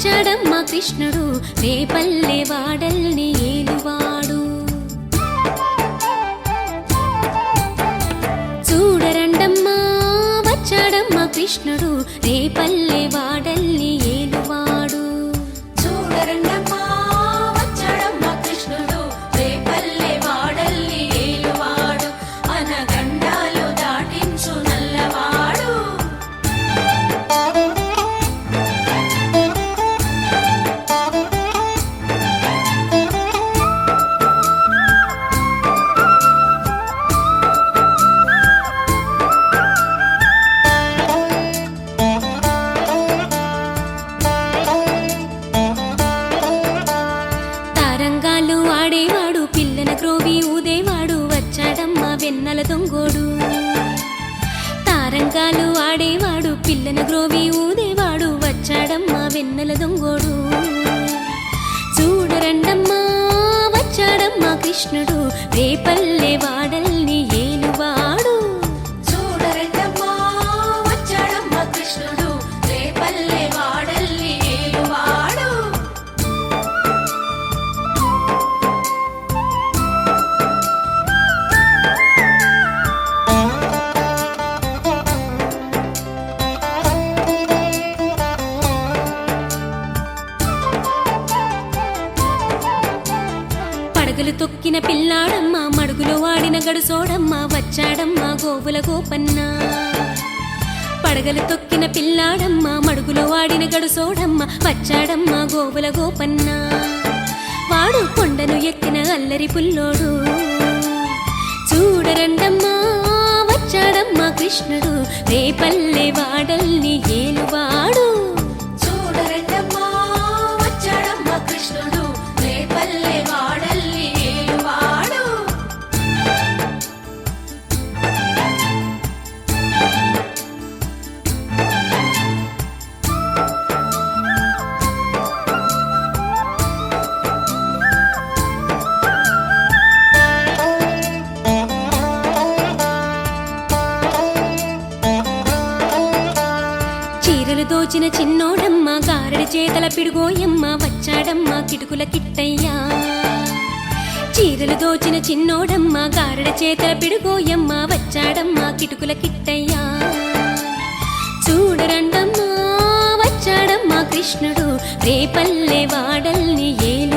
వచ్చాడమ్మా కృష్ణుడు రేపల్లె వాడల్ని ఏలువాడు. చూడరండమ్మా వచ్చాడమ్మా కృష్ణుడు రేపల్లె వాడల్ని ఏలువాడు. చూడరండమ్మా వచ్చాడమ్మా కృష్ణుడు రేపల్లె వాడల్ని ఏలువాడు. అనగండాలు దాటించు నల్లవాడు. తారంగాలు ఆడేవాడు పిల్లన క్రోవి ఊదేవాడు వచ్చాడమ్మా వెన్నెల దొంగోడు. తారంగాలు ఆడేవాడు పిల్లన గ్రోవి ఊదేవాడు వచ్చాడమ్మా వెన్నెల దొంగోడు. చూడరండమ్మా వచ్చాడమ్మా కృష్ణుడు రేపల్లె వాడల్ని ఏలువాడు. చూడరండమ్మా వచ్చాడమ్మా కృష్ణుడు రేపల్లె వాడల్ని ఏలువాడు. పడగలు తొక్కిన పిల్లాడమ్మ మడుగులో వాడిన గడుసోడమ్మ వచ్చాడమ్మా గోవుల గోపన్న. పడగలు తొక్కిన పిల్లాడమ్మ మడుగులో వాడిన గడుసోడమ్మ వచ్చాడమ్మా గోవుల గోపన్న. వాడు కొండను ఎక్కిన అల్లరి పుల్లోడు. చూడరండమ్మా వచ్చాడమ్మా కృష్ణుడు రేపల్లె వాడల్ని ఏలువాడు. చూడరండమ్మా వచ్చాడమ్మా కృష్ణుడు రేపల్లె వాడల్ని ఏలువాడు. చీరలు దోచిన చిన్నోడమ్మ గారడి చేతల పిడుగోయమ్మ వచ్చాడమ్మా కిటుకుల కిట్టయ్యా. చీరలు దోచిన చిన్నోడమ్మ గారడి చేతల పిడుగోయమ్మ వచ్చాడమ్మా కిటుకుల కిట్టయ్యా. చూడరండమ్మా వచ్చాడమ్మా కృష్ణుడు రేపల్లె వాడల్ని ఏలు